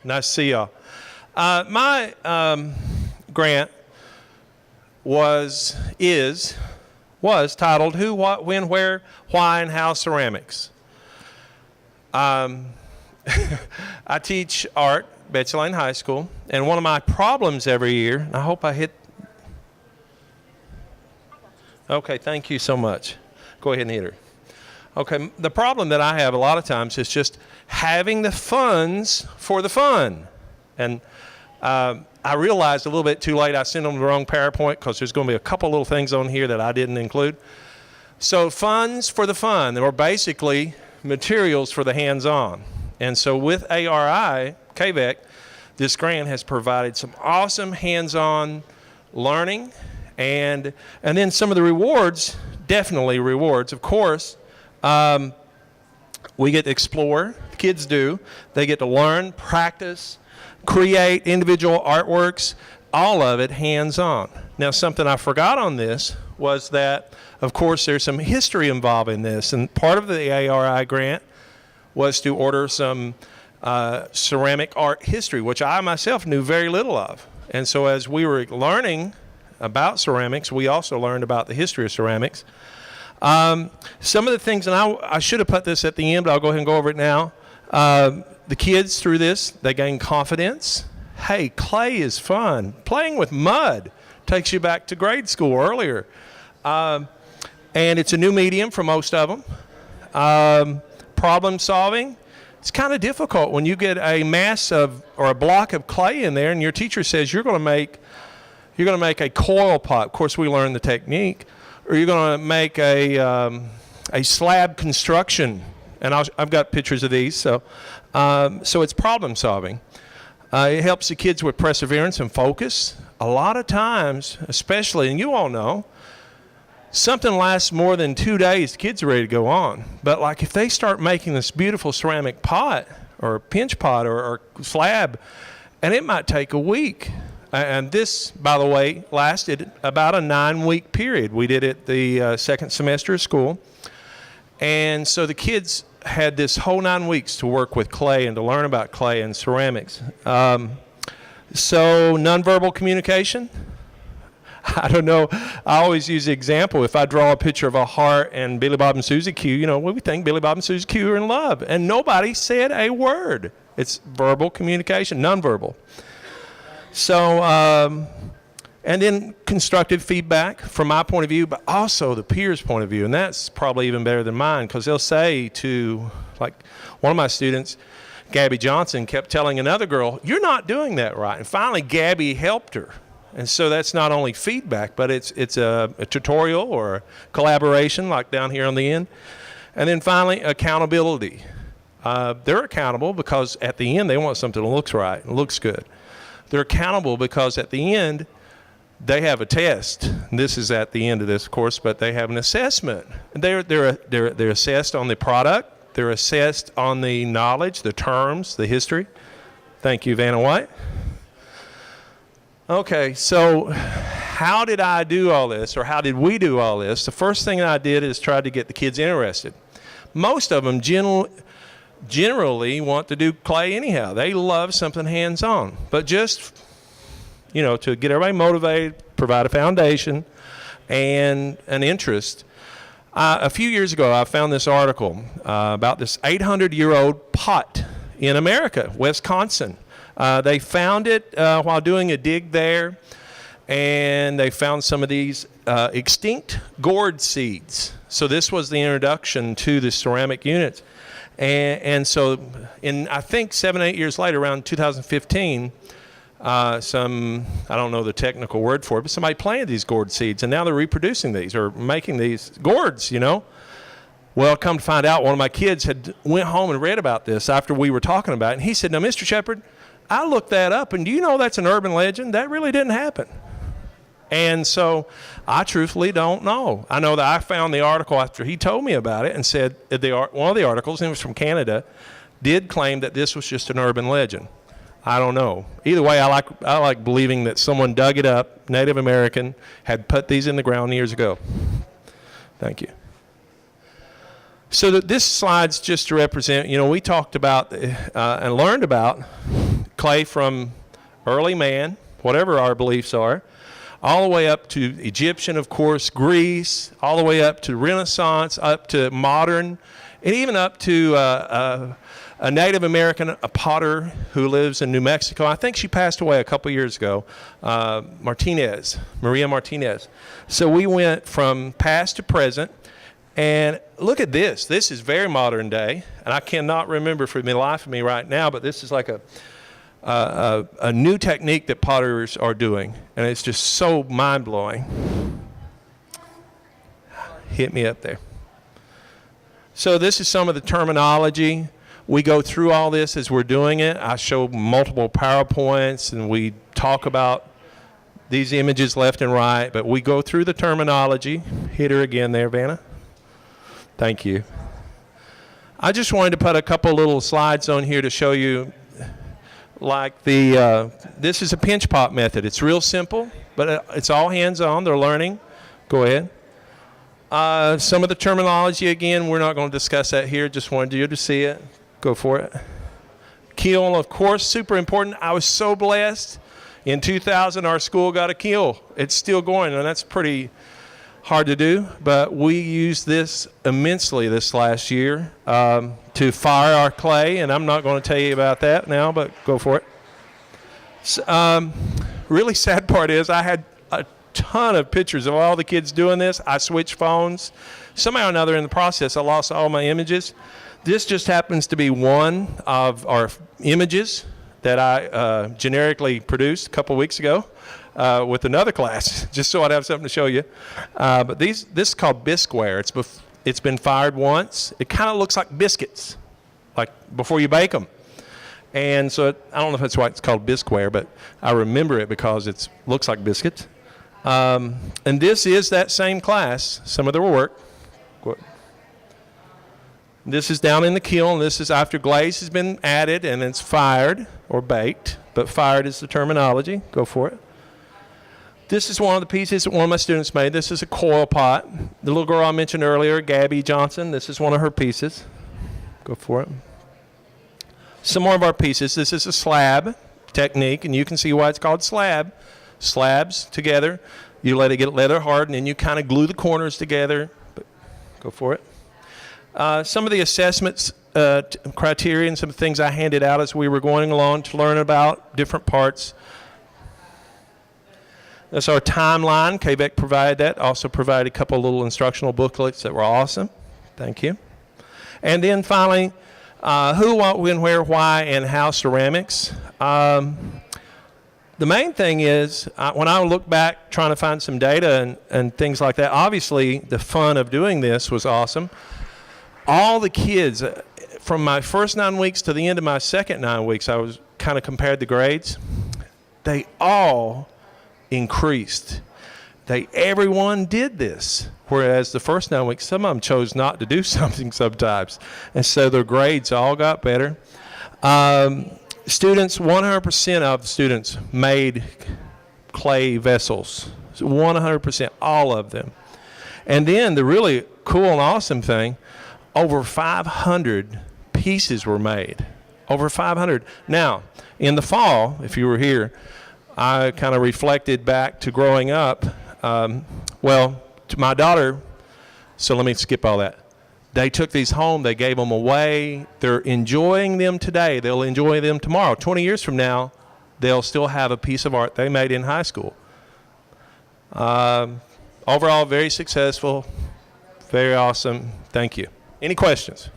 Nice to see y'all. My grant was titled Who, What, When, Where, Why, and How Ceramics. I teach art at Betsy Lane High School, and one of my problems every year, and I hope I hit... Okay, thank you so much. Go ahead and hit her. Okay, the problem that I have a lot of times is just having the funds for the fun. And I realized a little bit too late I sent them the wrong PowerPoint because there's going to be a couple little things on here that I didn't include. So funds for the fun, they were basically materials for the hands-on. And so with ARI, KVEC, this grant has provided some awesome hands-on learning, and then some of the rewards, definitely rewards, of course. We get to explore, the kids do. They get to learn, practice, create individual artworks, all of it hands-on. Now, something I forgot on this was that, of course, there's some history involved in this, and part of the ARI grant was to order some ceramic art history, which I myself knew very little of. And so as we were learning about ceramics, we also learned about the history of ceramics. Some of the things, and I should have put this at the end, but I'll go ahead and go over it now. The kids, through this, they gain confidence. Hey, clay is fun. Playing with mud takes you back to grade school earlier. And it's a new medium for most of them. Problem solving, it's kind of difficult when you get a mass of, or a block of clay in there and your teacher says you're going to make a coil pot. Of course, we learned the technique. Or you're going to make a slab construction, and I've got pictures of these. So it's problem solving. It helps the kids with perseverance and focus. A lot of times, especially, and you all know, something lasts more than 2 days, the kids are ready to go on. But like if they start making this beautiful ceramic pot or pinch pot or slab, and it might take a week. And this, by the way, lasted about a 9-week period. We did it the second semester of school. And so the kids had this whole 9 weeks to work with clay and to learn about clay and ceramics. So nonverbal communication. I don't know. I always use the example. If I draw a picture of a heart and Billy Bob and Susie Q, you know, we think Billy Bob and Susie Q are in love. And nobody said a word. It's verbal communication, nonverbal. So, and then constructive feedback from my point of view, but also the peers' point of view. And that's probably even better than mine, because they'll say to, like, one of my students, Gabby Johnson, kept telling another girl, you're not doing that right. And finally, Gabby helped her. And so that's not only feedback, but it's a tutorial or a collaboration, like down here on the end. And then finally, accountability. They're accountable because at the end, they want something that looks right and looks good. They're accountable because at the end, they have a test. And this is at the end of this, of course, but they have an assessment. They're assessed on the product. They're assessed on the knowledge, the terms, the history. Thank you, Vanna White. Okay, so how did I do all this, or how did we do all this? The first thing I did is try to get the kids interested. Most of them generally want to do clay anyhow. They love something hands-on. But just, you know, to get everybody motivated, provide a foundation and an interest. A few years ago, I found this article about this 800-year-old pot in America, Wisconsin. They found it while doing a dig there, and they found some of these extinct gourd seeds. So this was the introduction to the ceramic units. And so in, I think, 7 or 8 years later, around 2015, I don't know the technical word for it, but somebody planted these gourd seeds, and now they're reproducing these or making these gourds, you know. Well, come to find out, one of my kids had went home and read about this after we were talking about it, and he said, now, Mr. Shepherd, I looked that up, and do you know that's an urban legend? That really didn't happen. And so I truthfully don't know. I know that I found the article after he told me about it and said one of the articles, and it was from Canada, did claim that this was just an urban legend. I don't know. Either way, I like believing that someone dug it up, Native American, had put these in the ground years ago. Thank you. So this slide's just to represent, you know, we talked about and learned about clay from early man, whatever our beliefs are, all the way up to Egyptian, of course, Greece, all the way up to Renaissance, up to modern, and even up to a Native American, a potter who lives in New Mexico. I think she passed away a couple years ago, Maria Martinez. So we went from past to present, and look at this. This is very modern day, and I cannot remember for the life of me right now, but this is like a new technique that potters are doing, and it's just so mind-blowing. Hit me up there. So this is some of the terminology. We go through all this as we're doing it. I show multiple PowerPoints, and we talk about these images left and right, but we go through the terminology. Hit her again there, Vanna. Thank you. I just wanted to put a couple little slides on here to show you, like this is a pinch pop method. It's real simple, but it's all hands-on. They're learning. Go ahead. Some of the terminology, again, we're not going to discuss that here. Just wanted you to see it. Go for it. Kiln, of course, super important. I was so blessed. In 2000, our school got a kiln. It's still going, and that's pretty hard to do. But we used this immensely this last year to fire our clay, and I'm not going to tell you about that now, but go for it. So, really sad part is I had a ton of pictures of all the kids doing this. I switched phones. Somehow or another in the process, I lost all my images. This just happens to be one of our images that I generically produced a couple weeks ago with another class, just so I'd have something to show you. But this is called Bisqueware. It's been fired once. It kind of looks like biscuits, like before you bake them. And so I don't know if that's why it's called Bisqueware, but I remember it because it looks like biscuits. And this is that same class, some of their work. This is down in the kiln. This is after glaze has been added and it's fired or baked, but fired is the terminology. Go for it. This is one of the pieces that one of my students made. This is a coil pot. The little girl I mentioned earlier, Gabby Johnson, this is one of her pieces. Go for it. Some more of our pieces. This is a slab technique, and you can see why it's called slab. Slabs together. You let it get leather hard, and then you kind of glue the corners together. But go for it. Some of the assessments criteria and some things I handed out as we were going along to learn about different parts. That's our timeline. KVEC provided that. Also provided a couple of little instructional booklets that were awesome. Thank you. And then finally, who, what, when, where, why, and how ceramics. The main thing is, when I look back trying to find some data and things like that, obviously the fun of doing this was awesome. All the kids, from my first 9 weeks to the end of my second 9 weeks, I was kind of compared the grades. They all increased. Everyone did this, whereas the first 9 weeks, some of them chose not to do something sometimes, and so their grades all got better. Students, 100% of the students made clay vessels, 100%, all of them. And then the really cool and awesome thing, over 500 pieces were made. Over 500. Now, in the fall, if you were here, I kind of reflected back to growing up. Well, to my daughter, so let me skip all that. They took these home. They gave them away. They're enjoying them today. They'll enjoy them tomorrow. 20 years from now, they'll still have a piece of art they made in high school. Overall, very successful, very awesome. Thank you. Any questions?